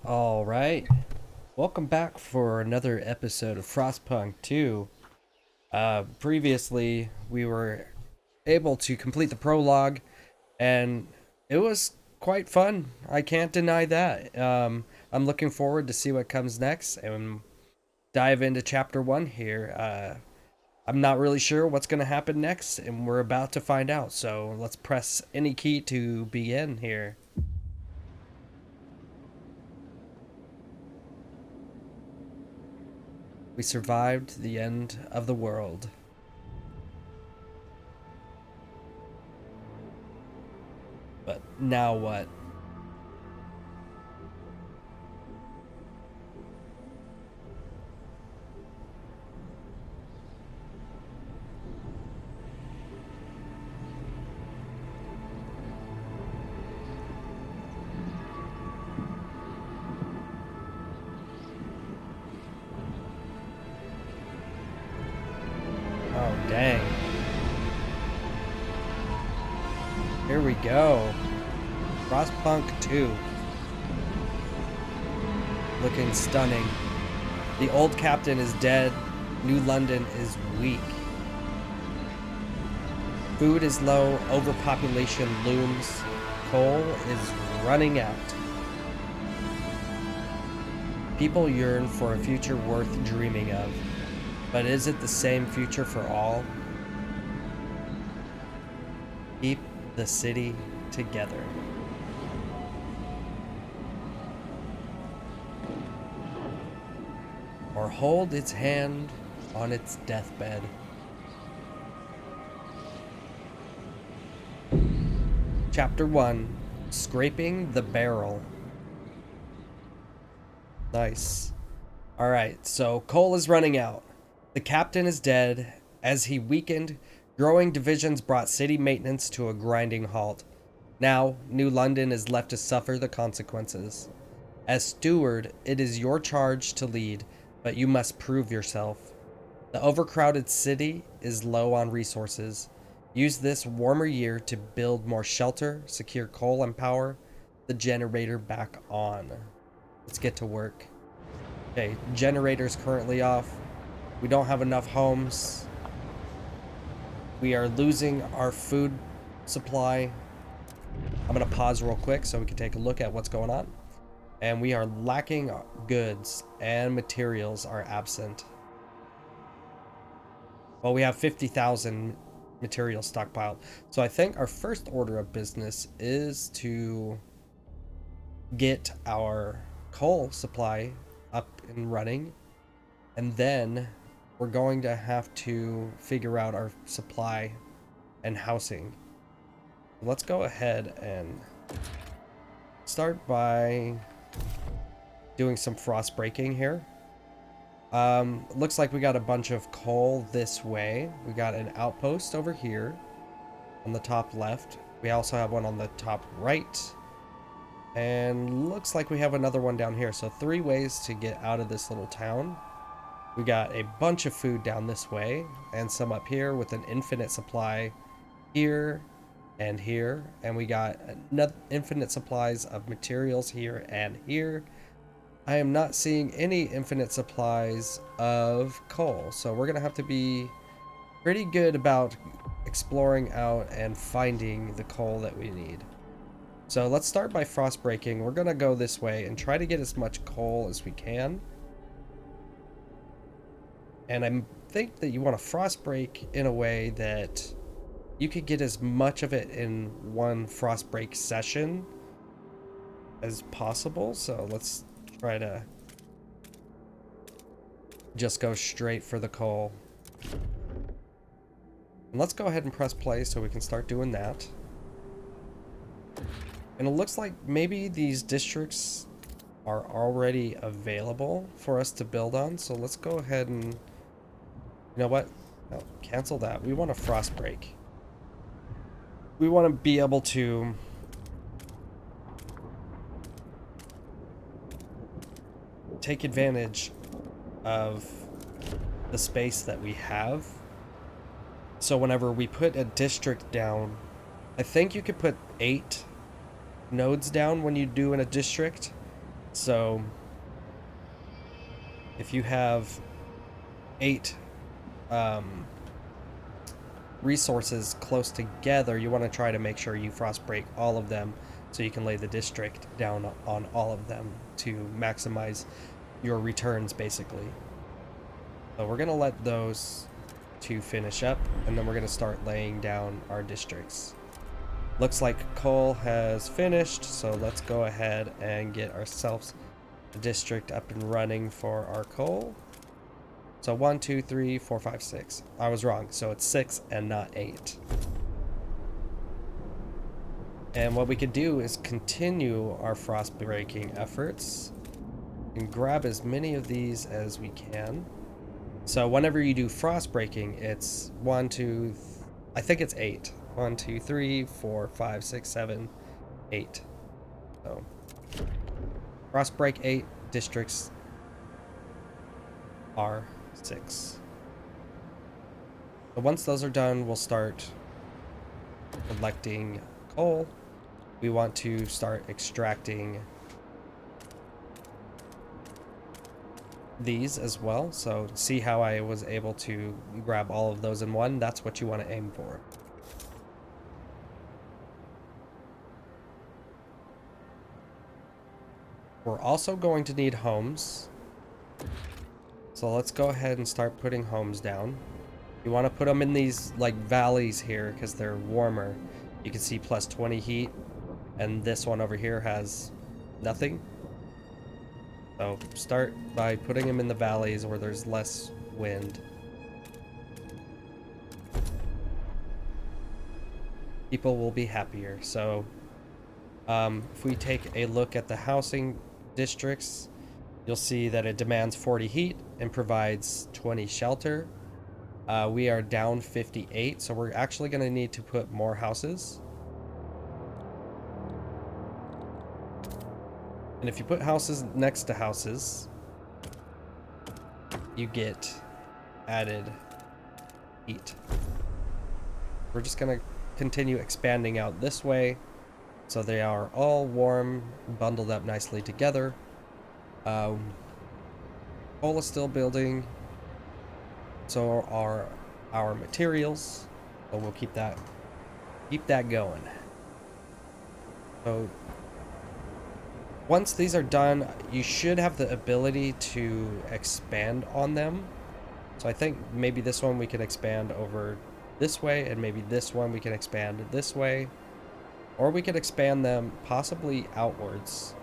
All right. Welcome back for another episode of FrostPunk 2. Previously, we were able to complete the prologue, and it was quite fun. I can't deny that. I'm looking forward to see what comes next and dive into chapter 1 here. I'm not really sure what's going to happen next, and we're about to find out. So let's press any key to begin here. We survived the end of the world. But now what? Oh, dang. Here we go. FrostPunk 2. Looking stunning. The old captain is dead. New London is weak. Food is low. Overpopulation looms. Coal is running out. People yearn for a future worth dreaming of. But is it the same future for all? Keep the city together. Or hold its hand on its deathbed. Chapter 1, Scraping the Barrel. Nice. Alright, so coal is running out. The captain is dead. As he weakened, growing divisions brought city maintenance to a grinding halt. Now, New London is left to suffer the consequences. As steward, it is your charge to lead, but you must prove yourself. The overcrowded city is low on resources. Use this warmer year to build more shelter, secure coal, and power the generator back on. Let's get to work. Okay, generator's currently off. We don't have enough homes. We are losing our food supply. I'm gonna pause real quick so we can take a look at what's going on. And we are lacking goods and materials are absent. Well, we have 50,000 materials stockpiled. So I think our first order of business is to get our coal supply up and running. And then we're going to have to figure out our supply and housing. Let's go ahead and start by doing some frost breaking here. Looks like we got a bunch of coal this way. We got an outpost over here on the top left. We also have one on the top right. And looks like we have another one down here. So 3 ways to get out of this little town. We got a bunch of food down this way and some up here with an infinite supply here and here. And we got infinite supplies of materials here and here. I am not seeing any infinite supplies of coal, so we're gonna have to be pretty good about exploring out and finding the coal that we need. So let's start by frost breaking. We're gonna go this way and try to get as much coal as we can. And I think that you want to frost break in a way that you could get as much of it in one frost break session as possible. So let's try to just go straight for the coal. And let's go ahead and press play so we can start doing that. And it looks like maybe these districts are already available for us to build on. So let's go ahead and, you know what? No, cancel that. We want a frost break. We want to be able to take advantage of the space that we have. So whenever we put a district down, I think you could put 8 nodes down when you do in a district. So if you have 8 resources close together, you want to try to make sure you frost break all of them so you can lay the district down on all of them to maximize your returns, basically. So we're going to let those 2 finish up, and then we're going to start laying down our districts. Looks like coal has finished, so let's go ahead and get ourselves a district up and running for our coal. So 1, 2, 3, 4, 5, 6. I was wrong. So it's 6 and not 8. And what we could do is continue our frost breaking efforts and grab as many of these as we can. So whenever you do frost breaking, it's 1, 2, I think it's 8. 1, 2, 3, 4, 5, 6, 7, 8. So frost break 8, districts are 6. So once those are done, we'll start collecting coal. We want to start extracting these as well. So see how I was able to grab all of those in one? That's what you want to aim for. We're also going to need homes. So let's go ahead and start putting homes down. You want to put them in these like valleys here because they're warmer. You can see plus 20 heat, and this one over here has nothing. So start by putting them in the valleys where there's less wind. People will be happier. So if we take a look at the housing districts, you'll see that it demands 40 heat and provides 20 shelter. We are down 58, so we're actually going to need to put more houses. And if you put houses next to houses, you get added heat. We're just going to continue expanding out this way, so they are all warm, bundled up nicely together. Coal is still building, so are our materials, so we'll keep that going. So once these are done, you should have the ability to expand on them. So I think maybe this one we can expand over this way, and maybe this one we can expand this way, or we could expand them possibly outwards.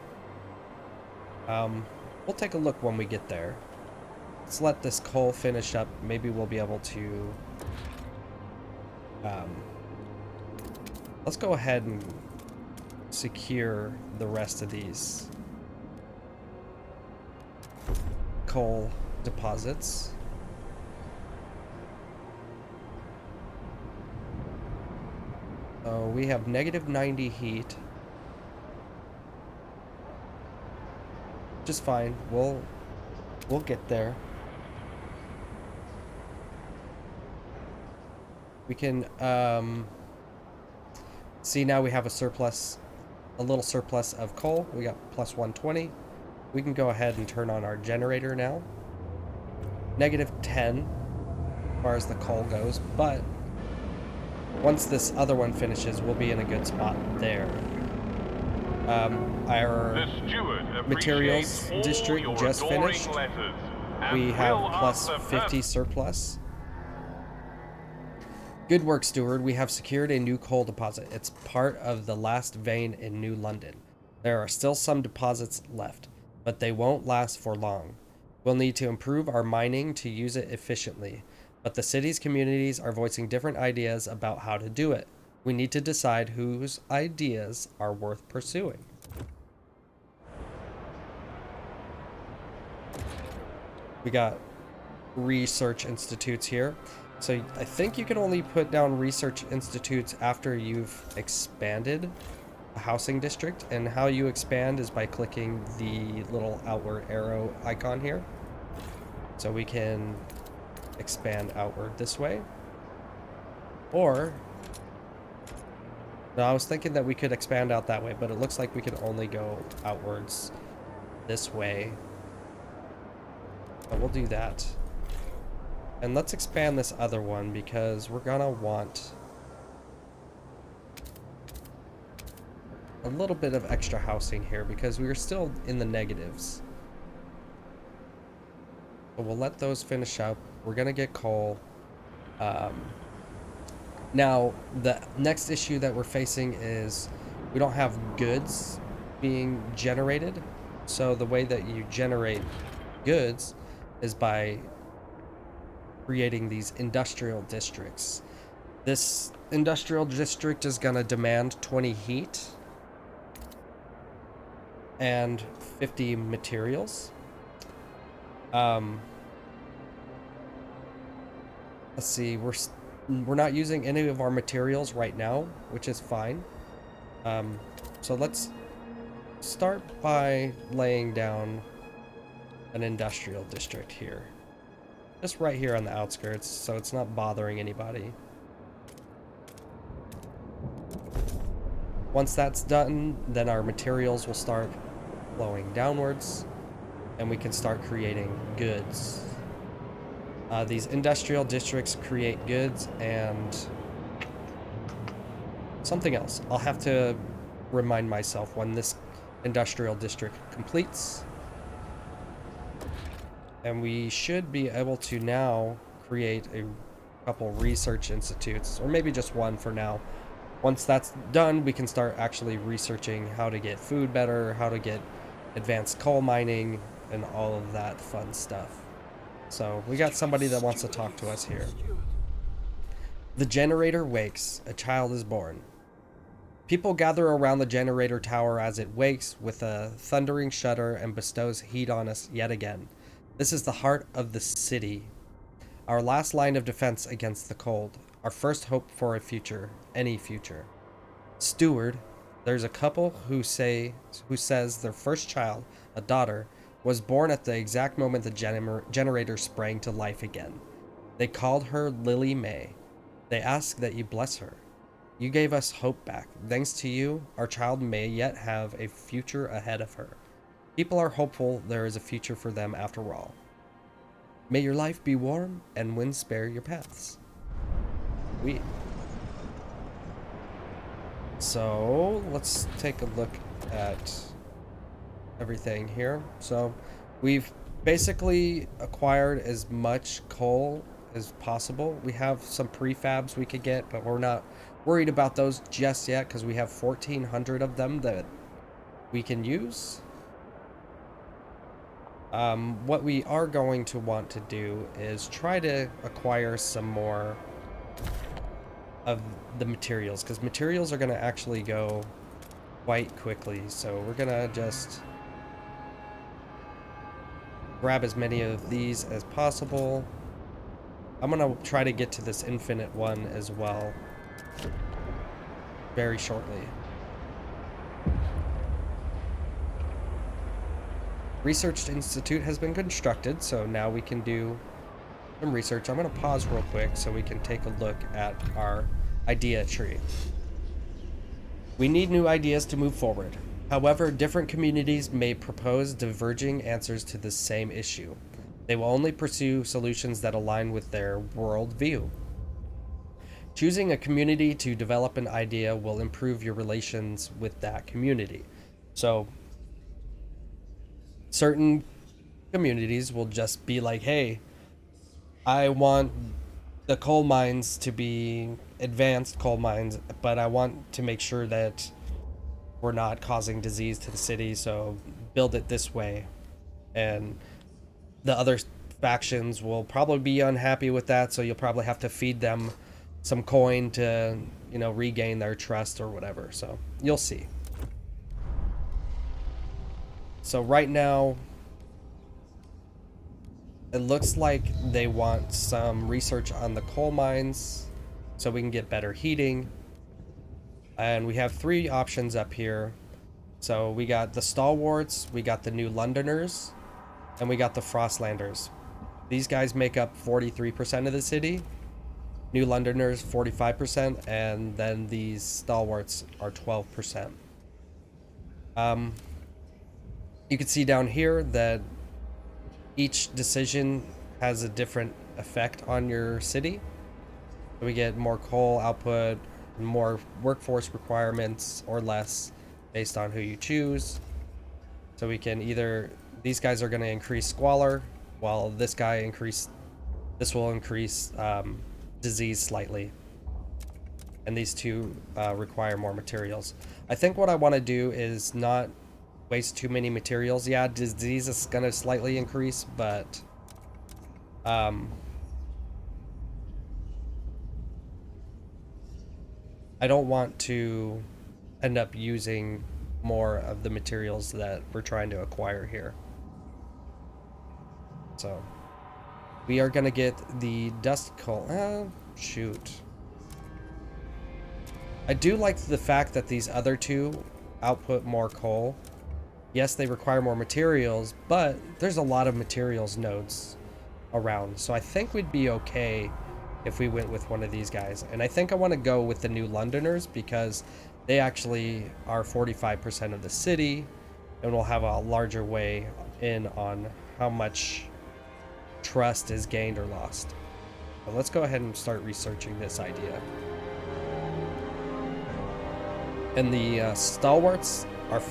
We'll take a look when we get there. Let's let this coal finish up. Maybe we'll be able to let's go ahead and secure the rest of these coal deposits. So we have negative 90 heat, which is fine. We'll get there. We can see now we have a little surplus of coal. We got plus 120. We can go ahead and turn on our generator now. Negative 10 as far as the coal goes, but once this other one finishes, we'll be in a good spot there. Our materials district just finished. We have plus 50 surplus. Good work, Steward. We have secured a new coal deposit. It's part of the last vein in New London. There are still some deposits left, but they won't last for long. We'll need to improve our mining to use it efficiently, but the city's communities are voicing different ideas about how to do it. We need to decide whose ideas are worth pursuing. We got research institutes here. So I think you can only put down research institutes after you've expanded a housing district, and how you expand is by clicking the little outward arrow icon here. So we can expand outward this way. Or, no, I was thinking that we could expand out that way, but it looks like we can only go outwards this way. But we'll do that. And let's expand this other one because we're gonna want a little bit of extra housing here because we are still in the negatives. But we'll let those finish up. We're gonna get coal. Now, the next issue that we're facing is we don't have goods being generated. So the way that you generate goods is by creating these industrial districts. This industrial district is gonna demand 20 heat and 50 materials. Let's see, we're not using any of our materials right now, which is fine. So let's start by laying down an industrial district here. Just right here on the outskirts, so it's not bothering anybody. Once that's done, then our materials will start flowing downwards, and we can start creating goods. These industrial districts create goods and something else. I'll have to remind myself when this industrial district completes. And we should be able to now create a couple research institutes, or maybe just one for now. Once that's done, we can start actually researching how to get food better, how to get advanced coal mining, and all of that fun stuff. So we got somebody that wants to talk to us here. The generator wakes, a child is born. People gather around the generator tower as it wakes with a thundering shudder and bestows heat on us yet again. This is the heart of the city. Our last line of defense against the cold. Our first hope for a future, any future. Steward, there's a couple who says their first child, a daughter, was born at the exact moment the generator sprang to life again. They called her Lily May. They ask that you bless her. You gave us hope back. Thanks to you, our child may yet have a future ahead of her. People are hopeful there is a future for them after all. May your life be warm and wind spare your paths. So let's take a look at everything here. So we've basically acquired as much coal as possible. We have some prefabs we could get, but we're not worried about those just yet because we have 1,400 of them that we can use. What we are going to want to do is try to acquire some more of the materials, because materials are going to actually go quite quickly. So we're going to just grab as many of these as possible. I'm going to try to get to this infinite one as well very shortly. Research Institute has been constructed, so now we can do some research. I'm going to pause real quick so we can take a look at our idea tree. We need new ideas to move forward. However, different communities may propose diverging answers to the same issue. They will only pursue solutions that align with their worldview. Choosing a community to develop an idea will improve your relations with that community. So, certain communities will just be like, hey, I want the coal mines to be advanced coal mines, but I want to make sure that we're not causing disease to the city, so build it this way. And the other factions will probably be unhappy with that, so you'll probably have to feed them some coin to, you know, regain their trust or whatever. So you'll see. So right now, it looks like they want some research on the coal mines so we can get better heating. And we have 3 options up here. So we got the Stalwarts, we got the New Londoners, and we got the Frostlanders. These guys make up 43% of the city. New Londoners 45%, and then these Stalwarts are 12%. You can see down here that each decision has a different effect on your city. So we get more coal output, more workforce requirements, or less based on who you choose. So we can either, these guys are going to increase squalor, while this will increase disease slightly. And these two require more materials. I think what I want to do is not waste too many materials. Yeah, disease is going to slightly increase, but I don't want to end up using more of the materials that we're trying to acquire here. So we are going to get the dust coal. Shoot. I do like the fact that these other two output more coal. Yes, they require more materials, but there's a lot of materials nodes around. So I think we'd be okay if we went with one of these guys. And I think I want to go with the New Londoners because they actually are 45% of the city and will have a larger way in on how much trust is gained or lost. But let's go ahead and start researching this idea. And the stalwarts are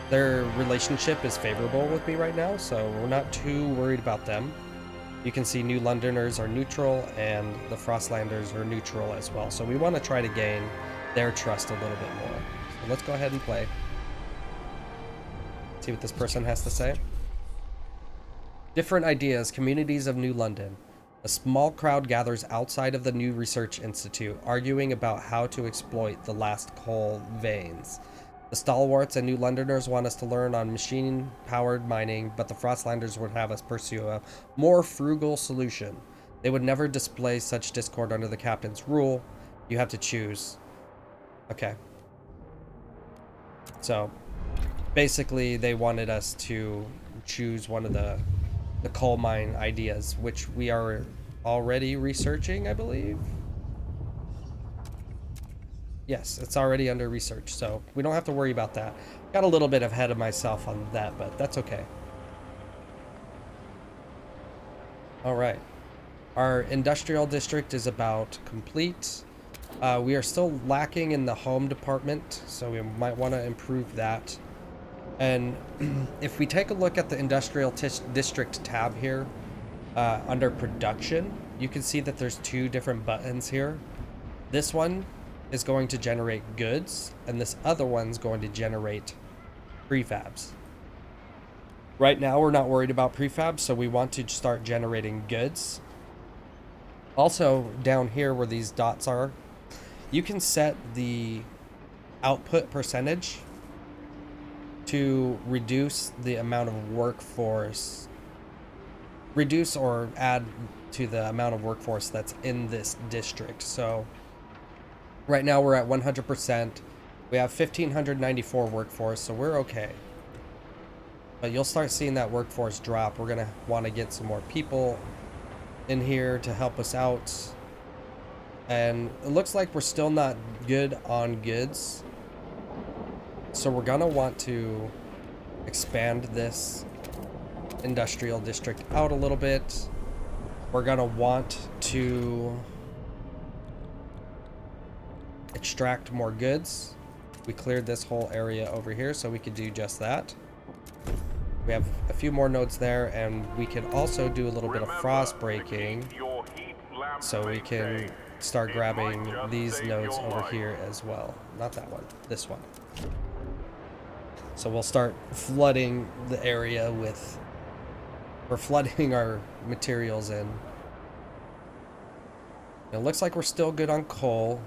their relationship is favorable with me right now, so we're not too worried about them. You can see New Londoners are neutral and the Frostlanders are neutral as well. So we want to try to gain their trust a little bit more. So let's go ahead and play. See what this person has to say. Different ideas, communities of New London. A small crowd gathers outside of the New Research Institute, arguing about how to exploit the last coal veins. The stalwarts and New Londoners want us to learn on machine-powered mining, but the Frostlanders would have us pursue a more frugal solution. They would never display such discord under the captain's rule. You have to choose. Okay. So, basically, they wanted us to choose one of the coal mine ideas, which we are already researching, I believe. Yes, it's already under research, so we don't have to worry about that. Got a little bit ahead of myself on that, but that's okay. All right. Our industrial district is about complete. We are still lacking in the home department, so we might want to improve that. And if we take a look at the industrial district tab here, under production, you can see that there's two different buttons here. This one is going to generate goods, and this other one's going to generate prefabs. Right now, we're not worried about prefabs, so we want to start generating goods. Also, down here where these dots are, you can set the output percentage to reduce the amount of workforce, reduce or add to the amount of workforce that's in this district. So right now we're at 100%. We have 1,594 workforce, so we're okay. But you'll start seeing that workforce drop. We're going to want to get some more people in here to help us out. And it looks like we're still not good on goods. So we're going to want to expand this industrial district out a little bit. We're going to want to extract more goods. We cleared this whole area over here, so we could do just that. We have a few more nodes there, and we could also do a little bit of frost breaking, so we can start grabbing these nodes over here as well. Not that one, this one. So we'll start flooding the area with, we're flooding our materials in. It looks like we're still good on coal.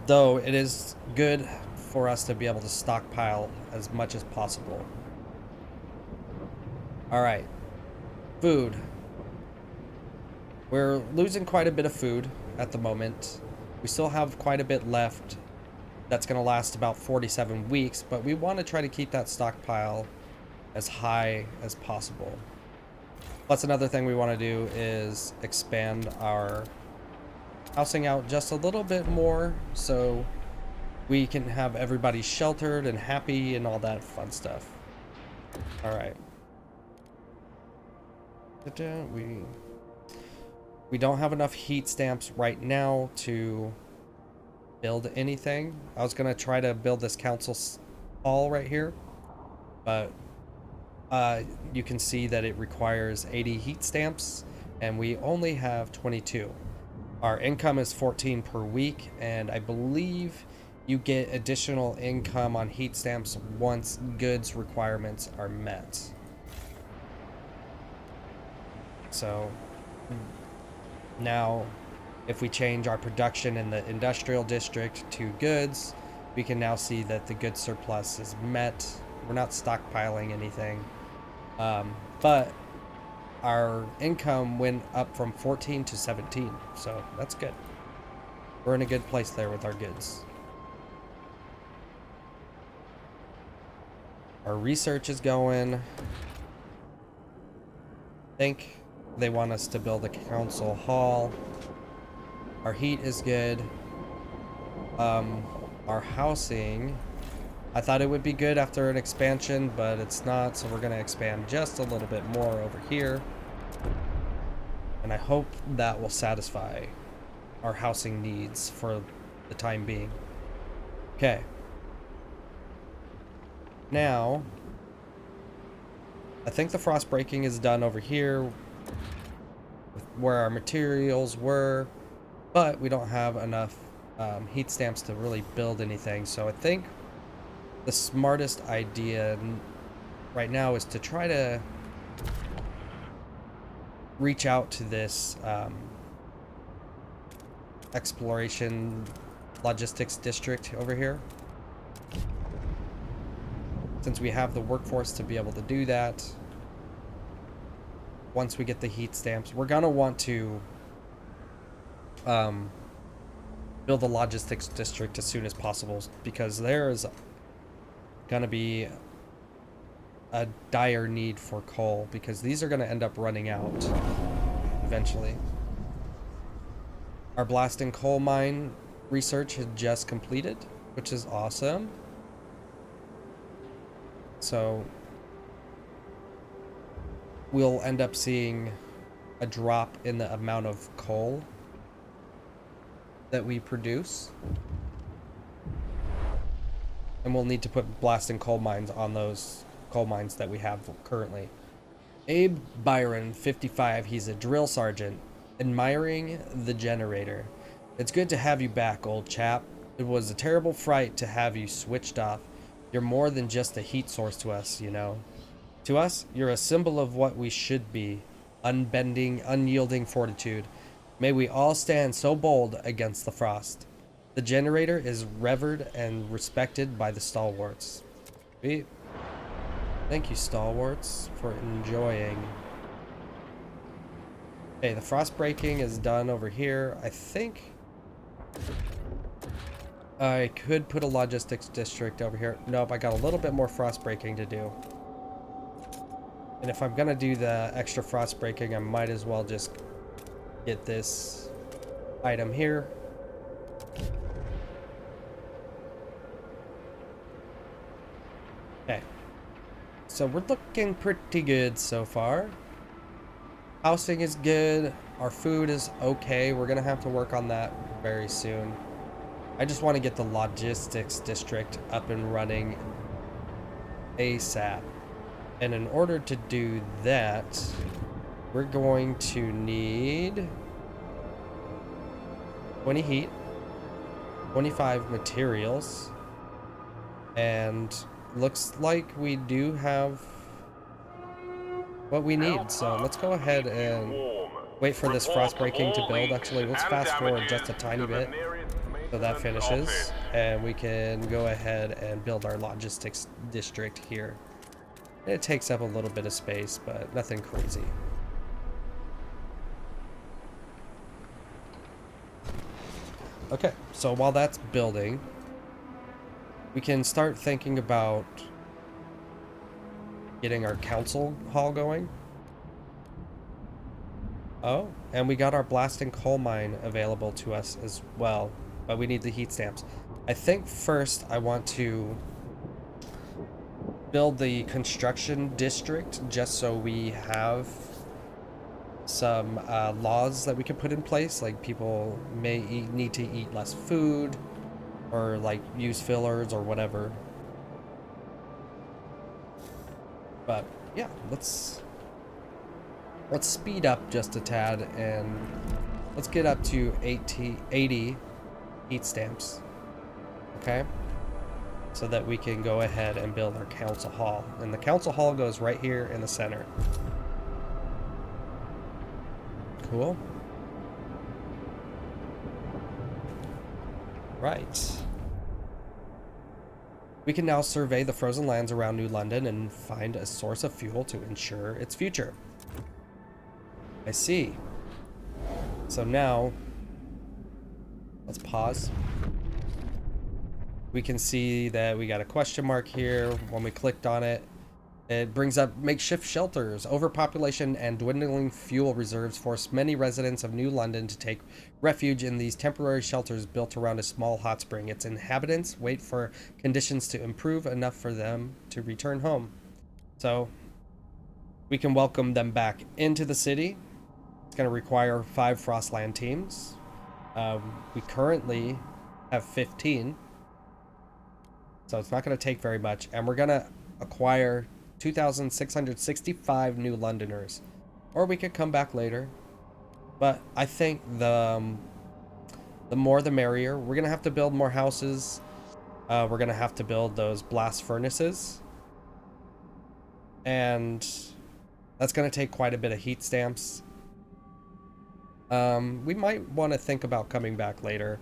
Though it is good for us to be able to stockpile as much as possible. All right, food. We're losing quite a bit of food at the moment. We still have quite a bit left. That's going to last about 47 weeks, but we want to try to keep that stockpile as high as possible. Plus, another thing we want to do is expand our housing out just a little bit more, so we can have everybody sheltered and happy and all that fun stuff. All right. We don't have enough heat stamps right now to build anything. I was gonna try to build this council hall right here, but you can see that it requires 80 heat stamps, and we only have 22. Our income is 14 per week, and I believe you get additional income on heat stamps once goods requirements are met. So now if we change our production in the industrial district to goods, we can now see that the goods surplus is met. We're not stockpiling anything, but our income went up from 14 to 17, so that's good. We're in a good place there with our goods. Our research is going. I think they want us to build a council hall. Our heat is good. Our housing, I thought it would be good after an expansion, but it's not, so we're going to expand just a little bit more over here. And I hope that will satisfy our housing needs for the time being. Okay. Now, I think the frost breaking is done over here where our materials were, but we don't have enough heat stamps to really build anything. So I think the smartest idea right now is to try to reach out to this exploration logistics district over here. Since we have the workforce to be able to do that, once we get the heat stamps, we're gonna want to build the logistics district as soon as possible, because there is gonna be a dire need for coal, because these are gonna end up running out eventually. Our blasting coal mine research has just completed, which is awesome. So we'll end up seeing a drop in the amount of coal that we produce, and we'll need to put blasting coal mines on those coal mines that we have currently. Abe Byron, 55, he's a drill sergeant, admiring the generator. It's good to have you back, old chap. It was a terrible fright to have you switched off. You're more than just a heat source to us, you know. To us, you're a symbol of what we should be. Unbending, unyielding fortitude. May we all stand so bold against the frost. The generator is revered and respected by the stalwarts. Thank you, stalwarts, for enjoying. Okay, the frost breaking is done over here. I think I could put a logistics district over here. Nope, I got a little bit more frost breaking to do. And if I'm gonna do the extra frost breaking, I might as well just get this item here. Okay. So we're looking pretty good so far. Housing is good. Our food is okay. We're gonna have to work on that very soon. I just want to get the logistics district up and running ASAP. And in order to do that, we're going to need 20 heat, 25 materials, and looks like we do have what we need. So let's go ahead and wait for this frost breaking to build. Actually, let's fast forward just a tiny bit so that finishes, and we can go ahead and build our logistics district here. It takes up a little bit of space, but nothing crazy. Okay, so while that's building, we can start thinking about getting our council hall going. Oh, and we got our blasting coal mine available to us as well, but we need the heat stamps. I think first I want to build the construction district just so we have some laws that we can put in place, like people may need to eat less food or like use fillers or whatever. But yeah, let's speed up just a tad and let's get up to 80 heat stamps. Okay, so that we can go ahead and build our council hall, and the council hall goes right here in the center. Cool. Right. We can now survey the frozen lands around New London and find a source of fuel to ensure its future. I see. So now, let's pause. We can see that we got a question mark here. When we clicked on it, it brings up makeshift shelters. Overpopulation and dwindling fuel reserves force many residents of New London to take refuge in these temporary shelters built around a small hot spring. Its inhabitants wait for conditions to improve enough for them to return home. So we can welcome them back into the city. It's going to require 5 Frostland teams. We currently have 15. So it's not going to take very much. And we're going to acquire 2,665 new Londoners. Or we could come back later. But I think the more the merrier. We're going to have to build more houses. We're going to have to build those blast furnaces. And that's going to take quite a bit of heat stamps. We might want to think about coming back later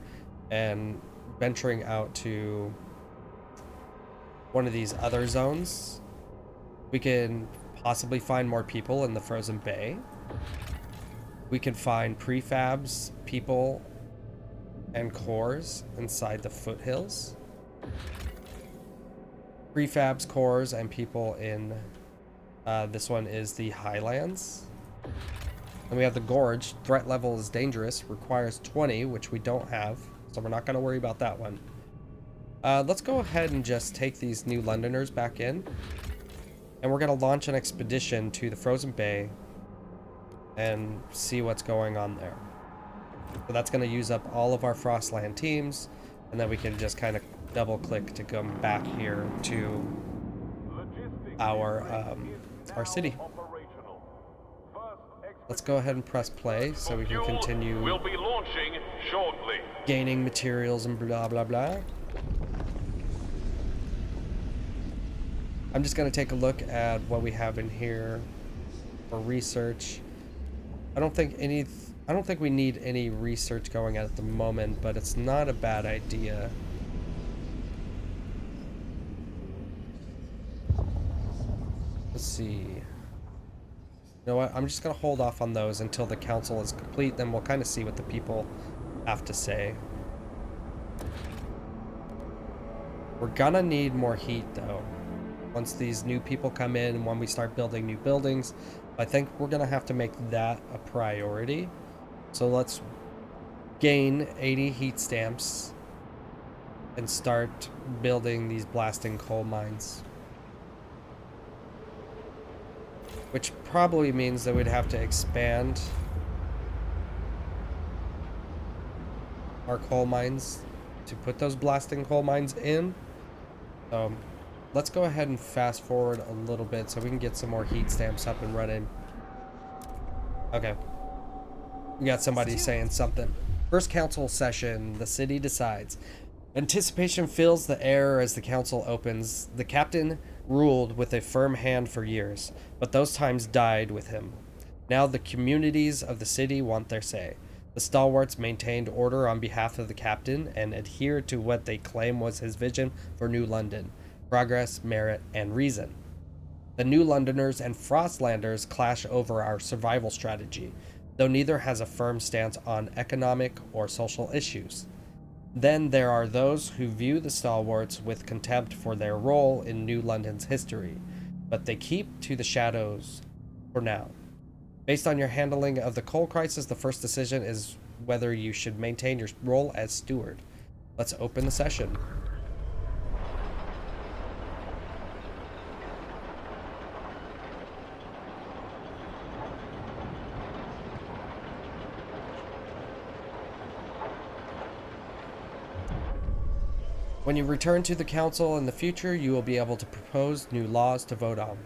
and venturing out to one of these other zones. We can possibly find more people in the frozen bay. We can find prefabs, people, and cores inside the foothills. Prefabs, cores, and people in this one is the highlands. And we have the gorge. Threat level is dangerous, requires 20, which we don't have, so we're not going to worry about that one. Let's go ahead and just take these new Londoners back in. And we're going to launch an expedition to the Frozen Bay and see what's going on there. So that's going to use up all of our Frostland teams, and then we can just kind of double click to come back here to our city. Let's go ahead and press play so we can continue gaining materials and blah blah blah. I'm just going to take a look at what we have in here for research. I don't think we need any research going at the moment, but it's not a bad idea. Let's see. You know what? I'm just going to hold off on those until the council is complete, then we'll kind of see what the people have to say. We're gonna need more heat though. Once these new people come in and when we start building new buildings, I think we're gonna have to make that a priority. So let's gain 80 heat stamps and start building these blasting coal mines. Which probably means that we'd have to expand our coal mines to put those blasting coal mines in. Let's go ahead and fast forward a little bit so we can get some more heat stamps up and running. Okay. We got somebody saying something. First council session, the city decides. Anticipation fills the air as the council opens. The captain ruled with a firm hand for years, but those times died with him. Now the communities of the city want their say. The stalwarts maintained order on behalf of the captain and adhered to what they claim was his vision for New London: progress, merit, and reason. The New Londoners and Frostlanders clash over our survival strategy, though neither has a firm stance on economic or social issues. Then there are those who view the stalwarts with contempt for their role in New London's history, but they keep to the shadows for now. Based on your handling of the coal crisis, the first decision is whether you should maintain your role as steward. Let's open the session. When you return to the council in the future, you will be able to propose new laws to vote on.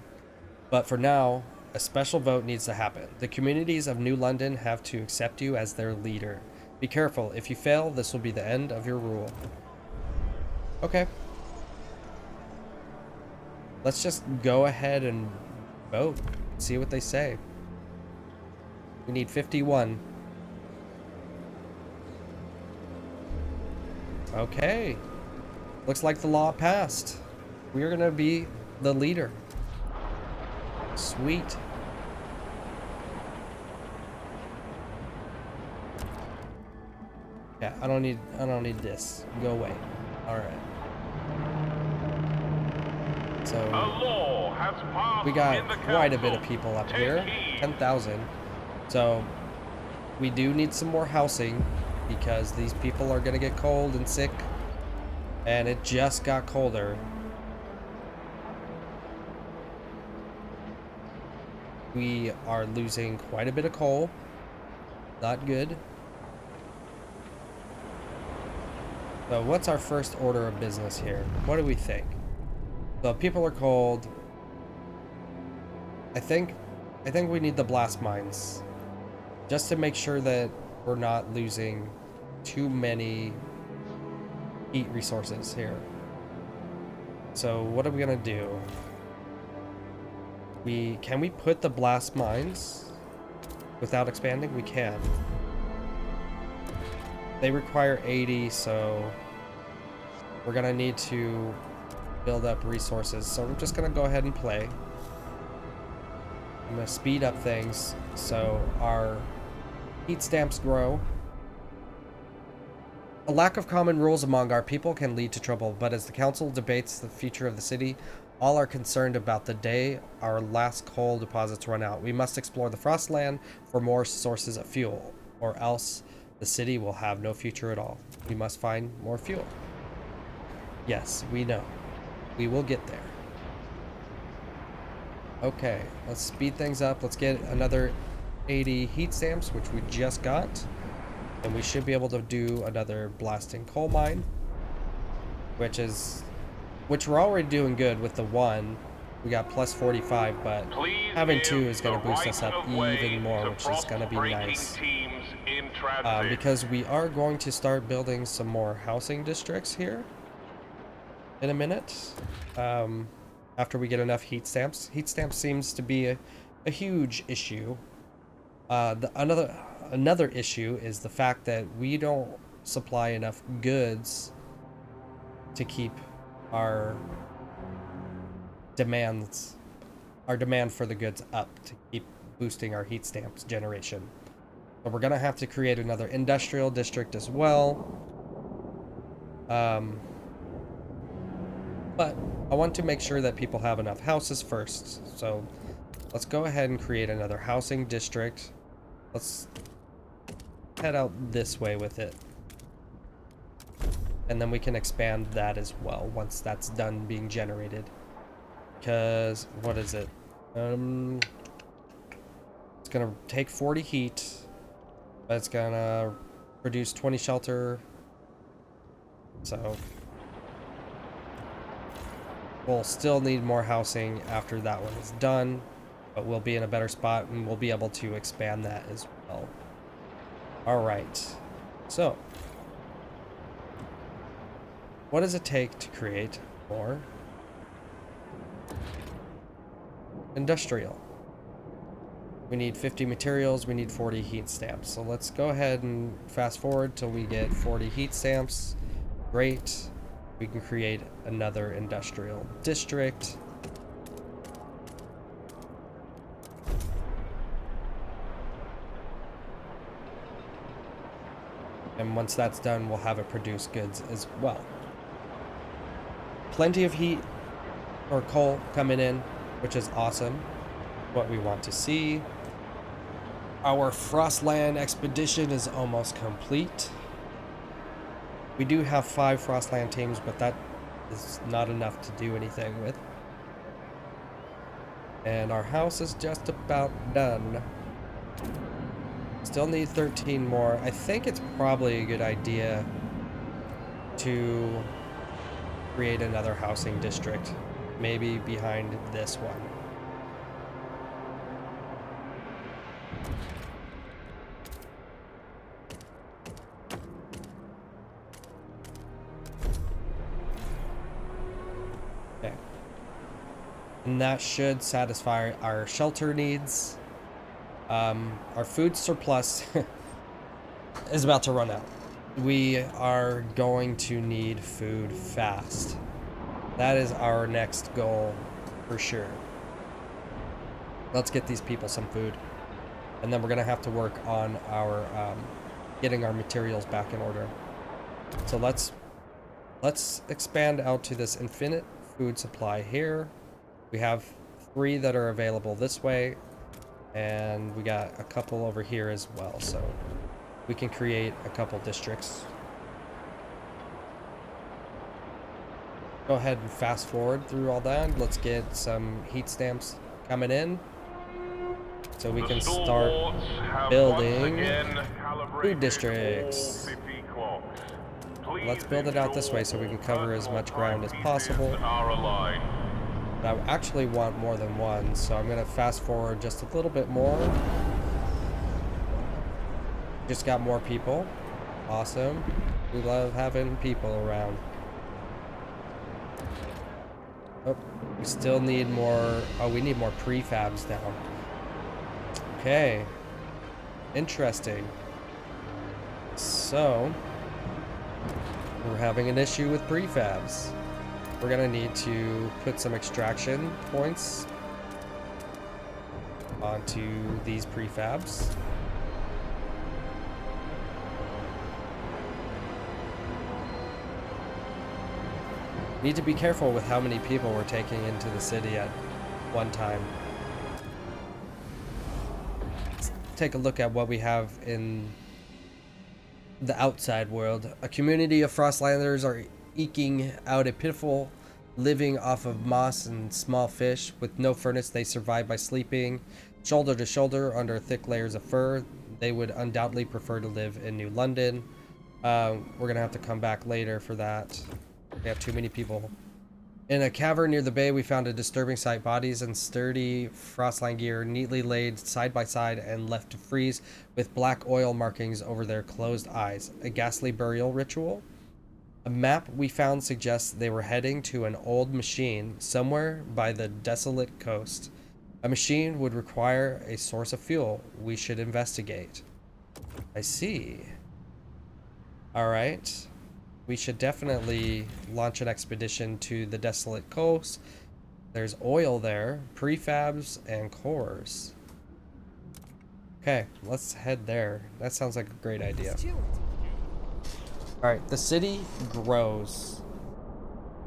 But for now, a special vote needs to happen. The communities of New London have to accept you as their leader. Be careful. If you fail, this will be the end of your rule. Okay. Let's just go ahead and vote. See what they say. We need 51. Okay. Looks like the law passed. We are going to be the leader. Sweet. Yeah, I don't need this. Go away. All right. So we got quite a bit of people up here. 10,000. So we do need some more housing because these people are going to get cold and sick. And it just got colder. We are losing quite a bit of coal. Not good. So what's our first order of business here? What do we think? So people are cold. I think we need the blast mines. Just to make sure that we're not losing too many heat resources here. So what are we gonna do? Can we put the blast mines without expanding? We can. They require 80, so we're gonna need to build up resources. So we're just gonna go ahead and play. I'm gonna speed up things so our heat stamps grow. A lack of common rules among our people can lead to trouble, but as the council debates the future of the city, all are concerned about the day our last coal deposits run out. We must explore the Frostland for more sources of fuel, or else the city will have no future at all. We must find more fuel. Yes, we know. We will get there. Okay, let's speed things up. Let's get another 80 heat stamps, which we just got. And we should be able to do another blasting coal mine, which we're already doing good with the one. We got plus 45, but having two is going to boost us up even more, which is going to be nice. Because we are going to start building some more housing districts here in a minute. After we get enough heat stamps. Heat stamps seems to be a huge issue. Another issue is the fact that we don't supply enough goods to keep our demand for the goods up, to keep boosting our heat stamps generation. So we're gonna have to create another industrial district as well. But I want to make sure that people have enough houses first. So let's go ahead and create another housing district. Let's head out this way with it. And then we can expand that as well once that's done being generated. Because, what is it? It's gonna take 40 heat, but it's gonna produce 20 shelter. So we'll still need more housing after that one is done, but we'll be in a better spot and we'll be able to expand that as well. Alright, so what does it take to create more industrial? We need 50 materials, we need 40 heat stamps. So let's go ahead and fast forward till we get 40 heat stamps. Great. We can create another industrial district. And once that's done, we'll have it produce goods as well. Plenty of heat or coal coming in, which is awesome. What we want to see. Our Frostland expedition is almost complete. We do have 5 Frostland teams, but that is not enough to do anything with. And our house is just about done. Still need 13 more. I think it's probably a good idea to create another housing district, maybe behind this one. Okay. And that should satisfy our shelter needs. Our food surplus is about to run out. We are going to need food fast. That is our next goal for sure. Let's get these people some food. And then we're gonna have to work on our getting our materials back in order. So let's expand out to this infinite food supply here. We have 3 that are available this way, and we got a couple over here as well, so we can create a couple districts. Go ahead and fast forward through all that. Let's get some heat stamps coming in so we can start building food districts. Let's build it out this way so we can cover as much ground as possible. I actually want more than one, so I'm gonna fast forward just a little bit more. Just got more people. Awesome. We love having people around. Oh, we still need more. Oh, we need more prefabs now. Okay. Interesting. So, we're having an issue with prefabs. We're gonna need to put some extraction points onto these prefabs. Need to be careful with how many people we're taking into the city at one time. Let's take a look at what we have in the outside world. A community of Frostlanders are eking out a pitiful living off of moss and small fish. With no furnace, they survive by sleeping shoulder to shoulder under thick layers of fur. They would undoubtedly prefer to live in New London. We're gonna have to come back later for that. We have too many people. In a cavern near the bay, we found a disturbing sight. Bodies and sturdy Frostland gear neatly laid side by side and left to freeze with black oil markings over their closed eyes. A ghastly burial ritual? A map we found suggests they were heading to an old machine somewhere by the desolate coast. A machine would require a source of fuel. We should investigate. I see. Alright. We should definitely launch an expedition to the desolate coast. There's oil there, prefabs, and cores. Okay, let's head there. That sounds like a great idea. Alright, the city grows.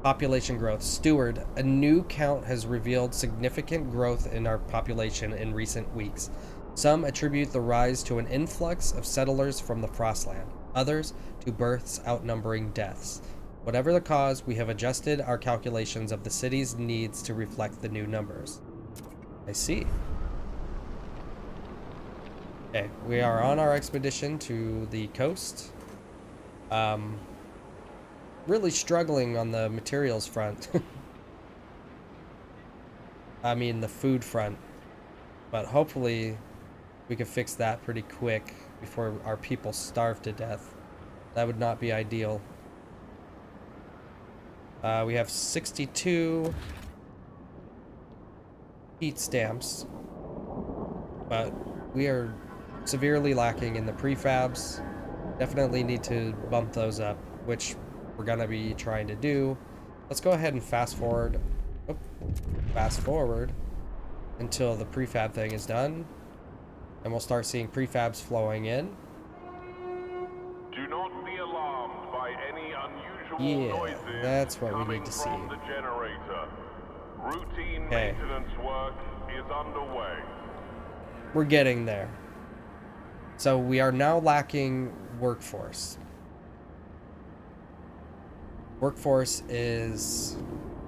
Population growth. Steward, a new count has revealed significant growth in our population in recent weeks. Some attribute the rise to an influx of settlers from the Frostland. Others to births outnumbering deaths. Whatever the cause, we have adjusted our calculations of the city's needs to reflect the new numbers. I see. Okay, we are on our expedition to the coast. Really struggling on the materials front. I mean the food front. But hopefully we can fix that pretty quick before our people starve to death. That would not be ideal. We have 62 heat stamps, but we are severely lacking in the prefabs. Definitely need to bump those up, which we're gonna be trying to do. Let's go ahead and fast forward. Oh, fast forward until the prefab thing is done, and we'll start seeing prefabs flowing in. Do not be alarmed by any unusual noises. That's what we need to see. From the generator. Routine maintenance work is underway. We're getting there. So we are now lacking workforce. Workforce is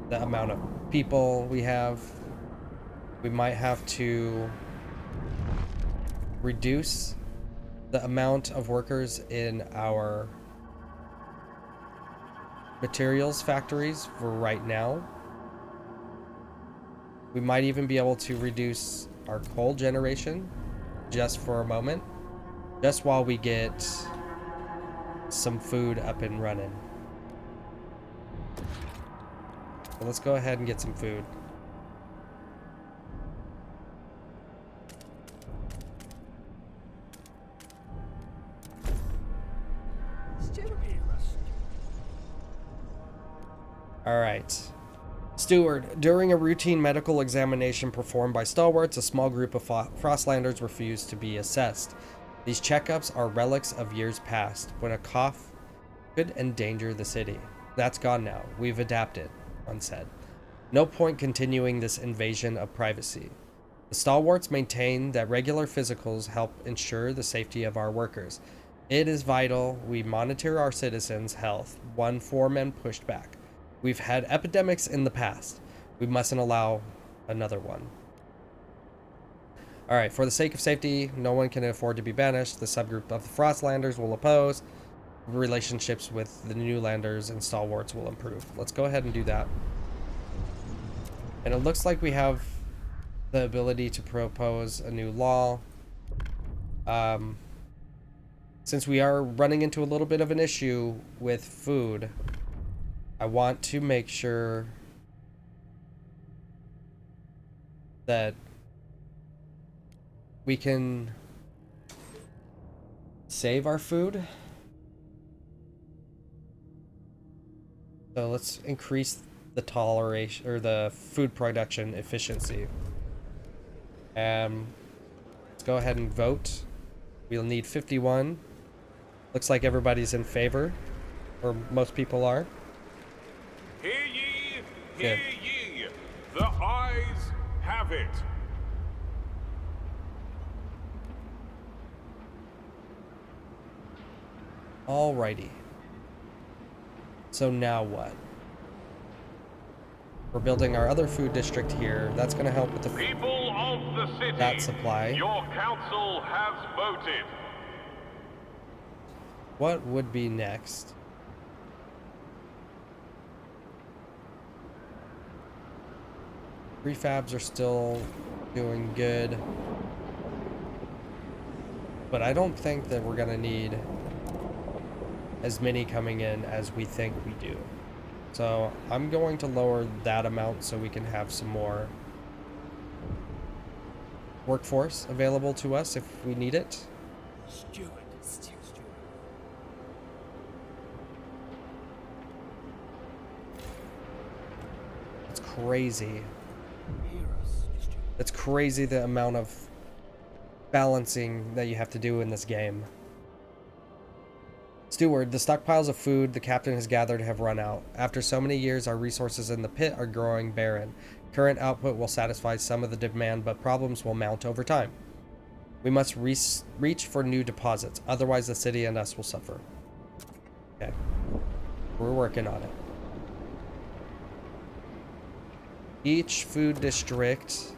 the amount of people we have. We might have to reduce the amount of workers in our materials factories for right now. We might even be able to reduce our coal generation just for a moment, just while we get some food up and running. So let's go ahead and get some food. All right. Steward, during a routine medical examination performed by stalwarts, a small group of Frostlanders refused to be assessed. These checkups are relics of years past, when a cough could endanger the city. That's gone now. We've adapted, one said. No point continuing this invasion of privacy. The stalwarts maintain that regular physicals help ensure the safety of our workers. It is vital we monitor our citizens' health. One foreman pushed back. We've had epidemics in the past. We mustn't allow another one. Alright, for the sake of safety, no one can afford to be banished. The subgroup of the Frostlanders will oppose. Relationships with the Newlanders and Stalwarts will improve. Let's go ahead and do that. And it looks like we have the ability to propose a new law. Since we are running into a little bit of an issue with food, I want to make sure that we can save our food. So let's increase the toleration or the food production efficiency. Let's go ahead and vote. We'll need 51. Looks like everybody's in favor, or most people are. Hear ye, hear ye. The eyes have it. Alrighty. So now what? We're building our other food district here. That's going to help with the people of the city. That supply. Your council has voted. What would be next? Prefabs are still doing good. But I don't think that we're going to need as many coming in as we think we do. So I'm going to lower that amount so we can have some more workforce available to us if we need it. Steward. It's crazy. It's crazy the amount of balancing that you have to do in this game. Steward, the stockpiles of food the captain has gathered have run out. After so many years, our resources in the pit are growing barren. Current output will satisfy some of the demand, but problems will mount over time. We must reach for new deposits, otherwise the city and us will suffer. Okay. We're working on it. Each food district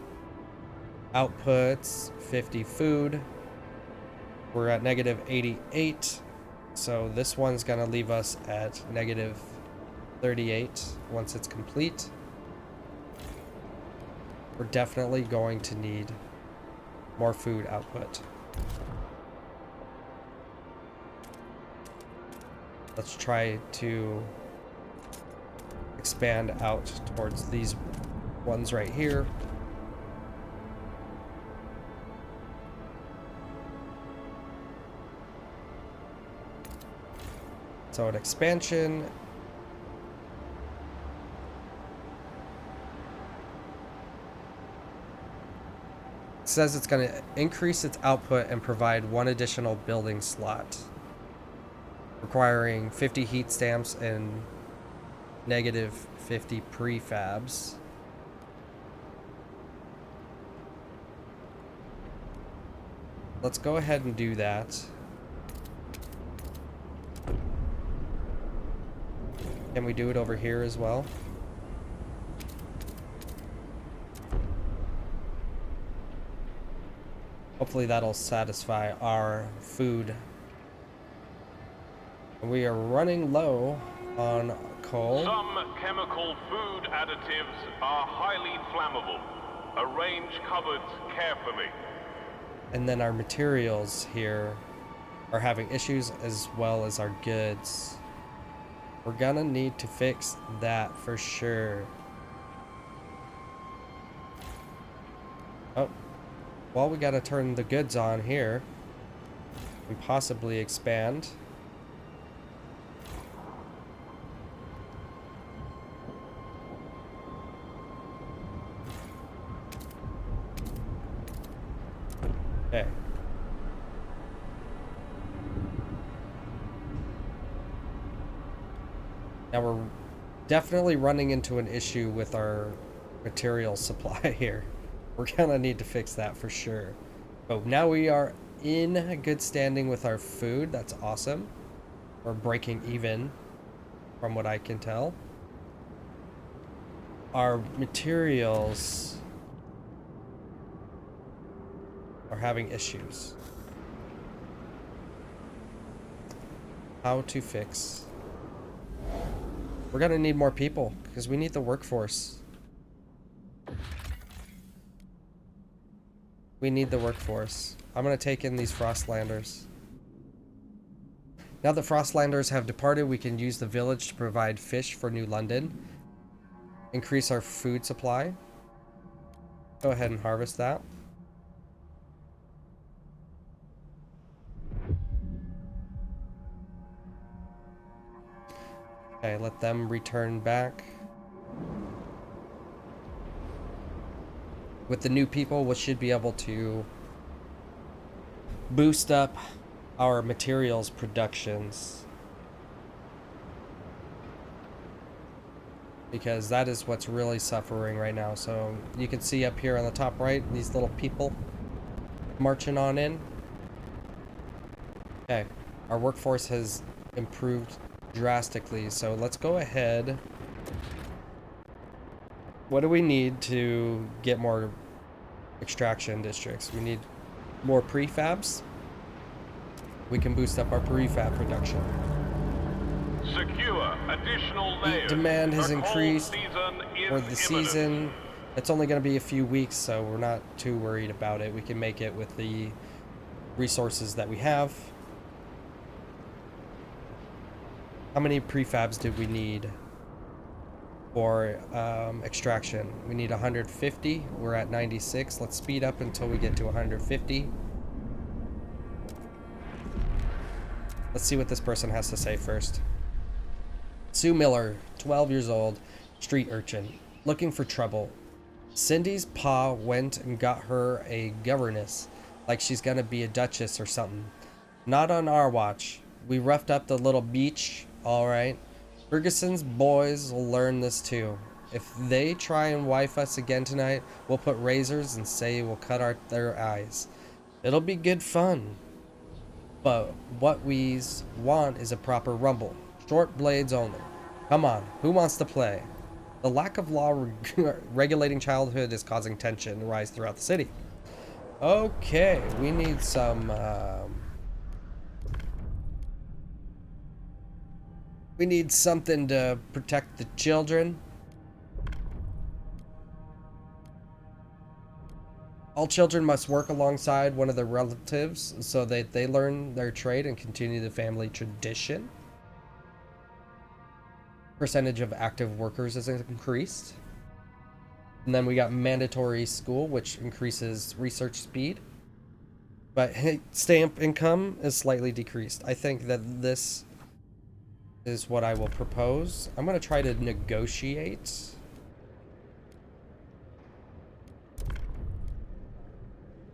outputs 50 food. We're at negative 88. So this one's going to leave us at negative 38 once it's complete. We're definitely going to need more food output. Let's try to expand out towards these ones right here. So an expansion. It says it's going to increase its output and provide one additional building slot, requiring 50 heat stamps and negative 50 prefabs. Let's go ahead and do that. Can we do it over here as well? Hopefully that'll satisfy our food. We are running low on coal. Some chemical food additives are highly flammable. Arrange cupboards carefully. And then our materials here are having issues as well as our goods. We're gonna need to fix that for sure. Oh, well, we gotta turn the goods on here and possibly expand. Okay. Now we're definitely running into an issue with our material supply here. We're gonna need to fix that for sure. But now we are in good standing with our food. That's awesome. We're breaking even from what I can tell. Our materials are having issues. How to fix? We're gonna need more people because we need the workforce. We need the workforce. I'm gonna take in these Frostlanders. Now that Frostlanders have departed, we can use the village to provide fish for New London. Increase our food supply. Go ahead and harvest that. Okay, let them return back. With the new people, we should be able to boost up our materials productions. Because that is what's really suffering right now. So you can see up here on the top right, these little people marching on in. Okay, our workforce has improved drastically, so let's go ahead. What do we need to get more extraction districts? We need more prefabs. We can boost up our prefab production. Secure additional layers. Demand has The cold increased season is for the imminent. season. It's only going to be a few weeks, so we're not too worried about it. We can make it with the resources that we have. How many prefabs did we need for extraction? We need 150. We're at 96. Let's speed up until we get to 150. Let's see what this person has to say first. Sue Miller, 12 years old, street urchin, looking for trouble. Cindy's pa went and got her a governess, like she's gonna be a duchess or something. Not on our watch. We roughed up the little beach, alright. Ferguson's boys will learn this too. If they try and wife us again tonight, we'll put razors and say we'll cut their eyes. It'll be good fun. But what we want is a proper rumble. Short blades only. Come on, who wants to play? The lack of law regulating childhood is causing tension to rise throughout the city. Okay, we need some... we need something to protect the children. All children must work alongside one of their relatives so that they learn their trade and continue the family tradition. Percentage of active workers is increased. And then we got mandatory school, which increases research speed. But stamp income is slightly decreased. I think that this is what I will propose. I'm going to try to negotiate.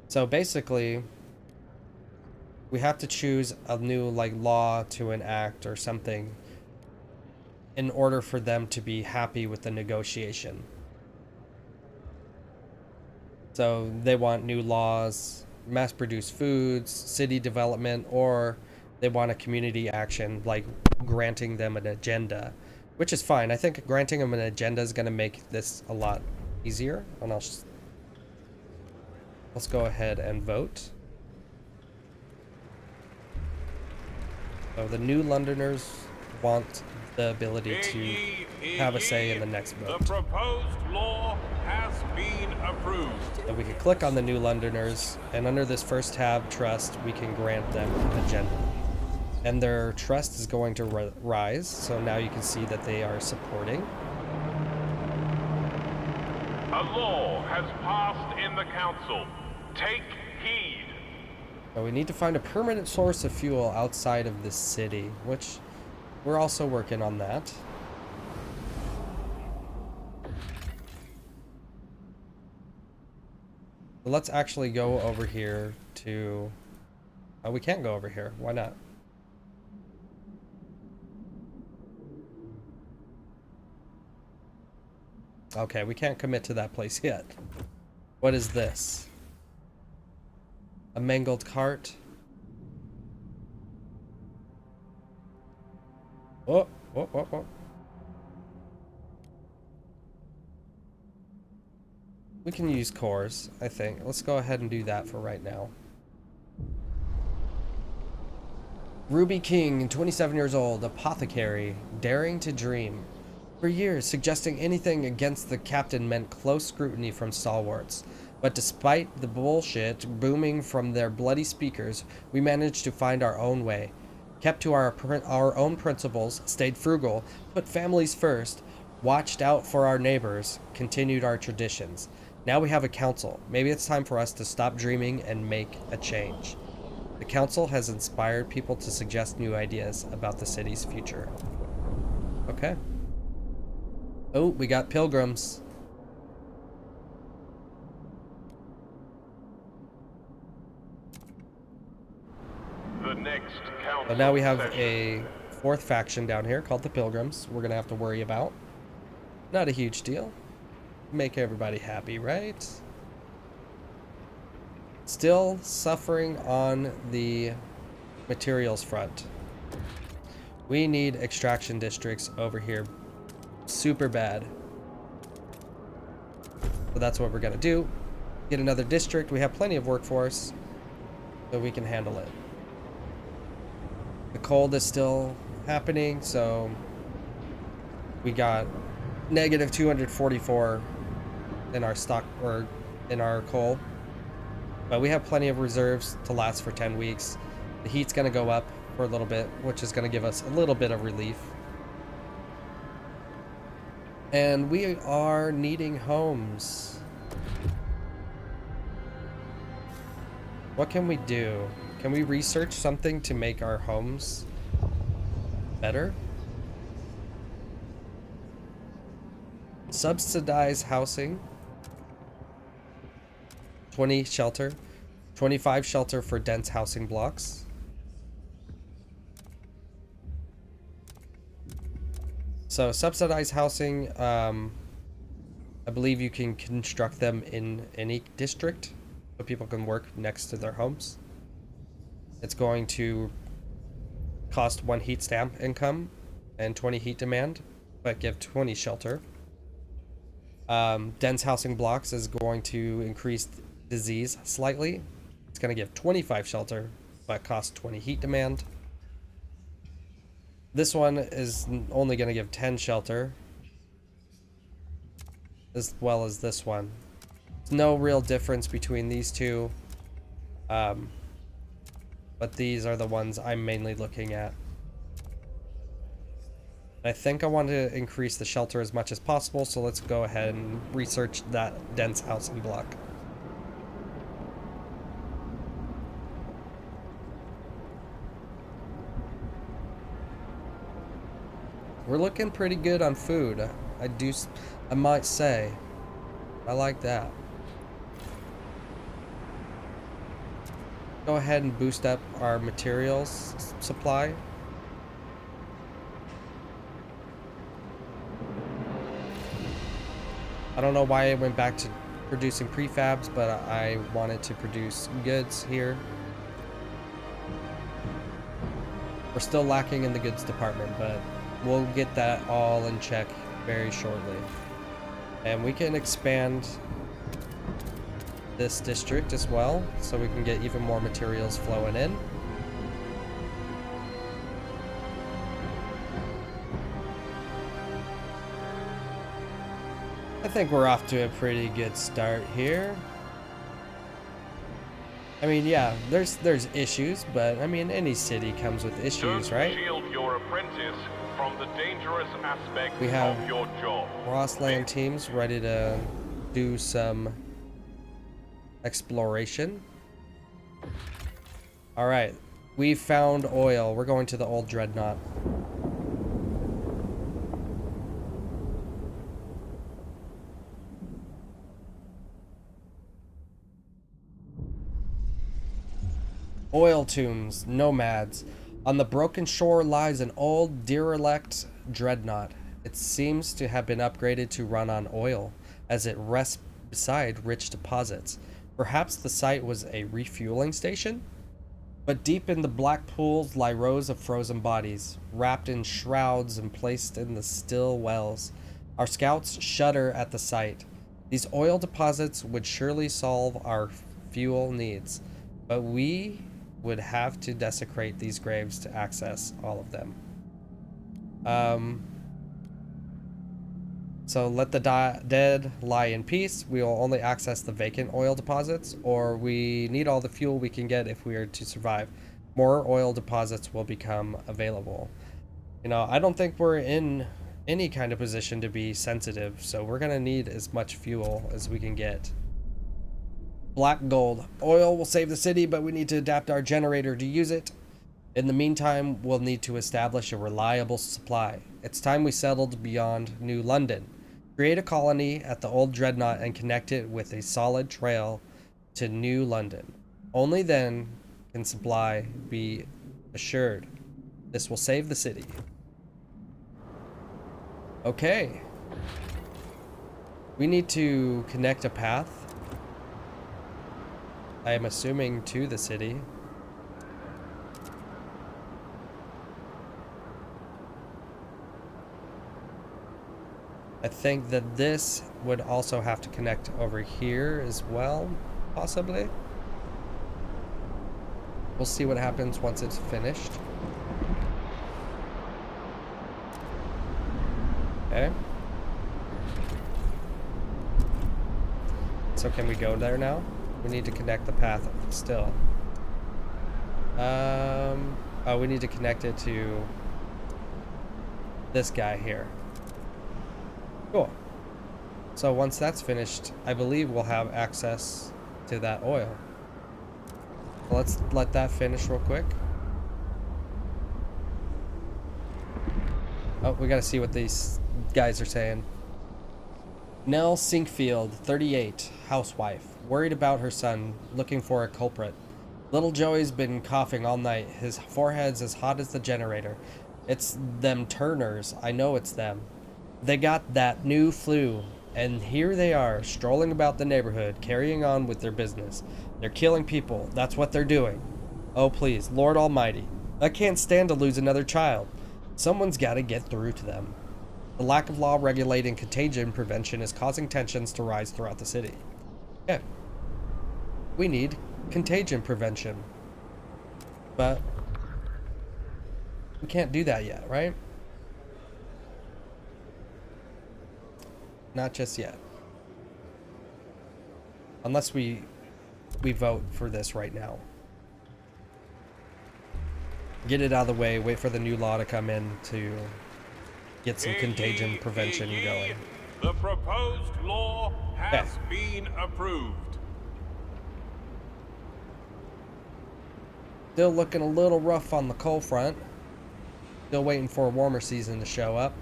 So basically, we have to choose a new law to enact or something in order for them to be happy with the negotiation. So they want new laws, mass-produced foods, city development, or they want a community action like granting them an agenda which is fine. I think granting them an agenda is going to make this a lot easier. And let's go ahead and vote. So the New Londoners want the ability to have a say in the next vote. The proposed law has been approved. So we can click on the New Londoners, and under this first tab, Trust, we can grant them an agenda. And their trust is going to rise, so now you can see that they are supporting. A law has passed in the council. Take heed. So we need to find a permanent source of fuel outside of this city, which we're also working on that. Let's actually go over here to... Oh, we can't go over here. Why not? Okay, we can't commit to that place yet. What is this? A mangled cart. Oh. We can use cores, I think. Let's go ahead and do that for right now. Ruby King, 27 years old, apothecary, daring to dream. For years, suggesting anything against the captain meant close scrutiny from stalwarts. But despite the bullshit booming from their bloody speakers, we managed to find our own way. Kept to our own principles, stayed frugal, put families first, watched out for our neighbors, continued our traditions. Now we have a council. Maybe it's time for us to stop dreaming and make a change. The council has inspired people to suggest new ideas about the city's future. Okay. Oh, we got pilgrims. The next council. But now we have session. a fourth faction down here called the Pilgrims. We're gonna have to worry about. Not a huge deal. Make everybody happy, right? Still suffering on the materials front. We need extraction districts over here super bad. So that's what we're gonna do. Get another district. We have plenty of workforce, so we can handle it. The cold is still happening, so we got negative 244 in our stock, or in our coal. But we have plenty of reserves to last for 10 weeks. The heat's gonna go up for a little bit, which is gonna give us a little bit of relief. And we are needing homes. What can we do? Can we research something to make our homes better? Subsidize housing. 20 shelter. 25 shelter for dense housing blocks. So subsidized housing, I believe you can construct them in any district so people can work next to their homes. It's going to cost 1 heat stamp income and 20 heat demand, but give 20 shelter. Dense housing blocks is going to increase disease slightly. It's going to give 25 shelter, but cost 20 heat demand. This one is only going to give 10 shelter, as well as this one. There's no real difference between these two, but these are the ones I'm mainly looking at. I think I want to increase the shelter as much as possible, so let's go ahead and research that dense housing block. We're looking pretty good on food. I might say. I like that. Go ahead and boost up our materials supply. I don't know why I went back to producing prefabs, but I wanted to produce goods here. We're still lacking in the goods department, but we'll get that all in check very shortly. And we can expand this district as well, so we can get even more materials flowing in. I think we're off to a pretty good start here. I mean, yeah, there's issues, but I mean, any city comes with issues, right? Shield your apprentice from the dangerous aspects We have of your job. Rossland teams ready to do some exploration. All right, we found oil. We're going to the old dreadnought. Oil tombs, nomads. On the broken shore lies an old derelict dreadnought. It seems to have been upgraded to run on oil, as it rests beside rich deposits. Perhaps the site was a refueling station? But deep in the black pools lie rows of frozen bodies, wrapped in shrouds and placed in the still wells. Our scouts shudder at the sight. These oil deposits would surely solve our fuel needs, but we would have to desecrate these graves to access all of them. So let the dead lie in peace. We will only access the vacant oil deposits, or we need all the fuel we can get if we are to survive. More oil deposits will become available. You know, I don't think we're in any kind of position to be sensitive, so we're gonna need as much fuel as we can get. Black gold. Oil will save the city, but we need to adapt our generator to use it. In the meantime, we'll need to establish a reliable supply. It's time we settled beyond New London. Create a colony at the old dreadnought and connect it with a solid trail to New London. Only then can supply be assured. This will save the city. Okay. We need to connect a path, I am assuming, to the city. I think that this would also have to connect over here as well, possibly. We'll see what happens once it's finished. Okay. So can we go there now? We need to connect the path still. Oh, we need to connect it to this guy here. Cool. So once that's finished, I believe we'll have access to that oil. Let's let that finish real quick. Oh, we gotta see what these guys are saying. Nell Sinkfield, 38, housewife, worried about her son, looking for a culprit. Little Joey's been coughing all night. His forehead's as hot as the generator. It's them Turners. I know it's them. They got that new flu, and here they are, strolling about the neighborhood, carrying on with their business. They're killing people. That's what they're doing. Oh, please, Lord Almighty. I can't stand to lose another child. Someone's got to get through to them. The lack of law regulating contagion prevention is causing tensions to rise throughout the city. Yeah. We need contagion prevention. But we can't do that yet, right? Not just yet. Unless we vote for this right now. Get it out of the way, wait for the new law to come in to get some contagion prevention going. The proposed law has been approved. Still looking a little rough on the coal front. Still waiting for a warmer season to show up.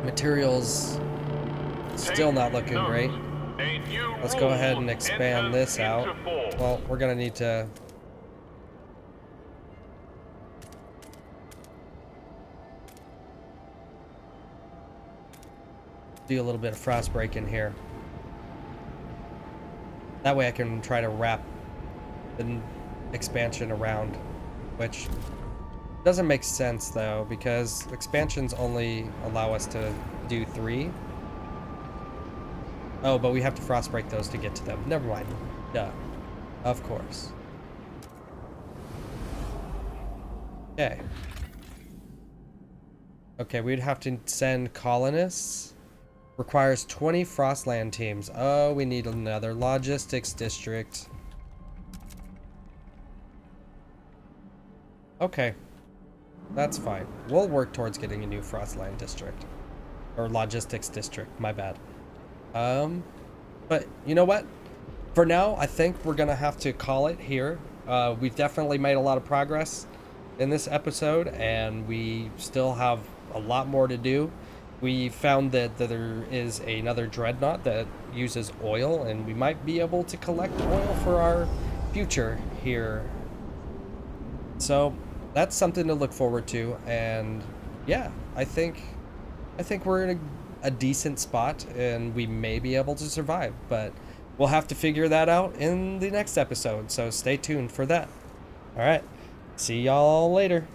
Materials still not looking great. Let's go ahead and expand this out. Well, we're gonna need to do a little bit of frost break in here. That way I can try to wrap the expansion around, which Doesn't make sense though, because expansions only allow us to do 3. Oh, but we have to frostbreak those to get to them. Never mind. Duh. Of course. Okay. Okay, we'd have to send colonists. Requires 20 Frostland teams. Oh, we need another logistics district. Okay. That's fine. We'll work towards getting a new Frostland district. Or logistics district, my bad. But you know what? For now, I think we're gonna have to call it here. We've definitely made a lot of progress in this episode, and we still have a lot more to do. We found that there is another dreadnought that uses oil, and we might be able to collect oil for our future here. So that's something to look forward to, and yeah, I think we're in a decent spot, and we may be able to survive, but we'll have to figure that out in the next episode, so stay tuned for that. All right, see y'all later.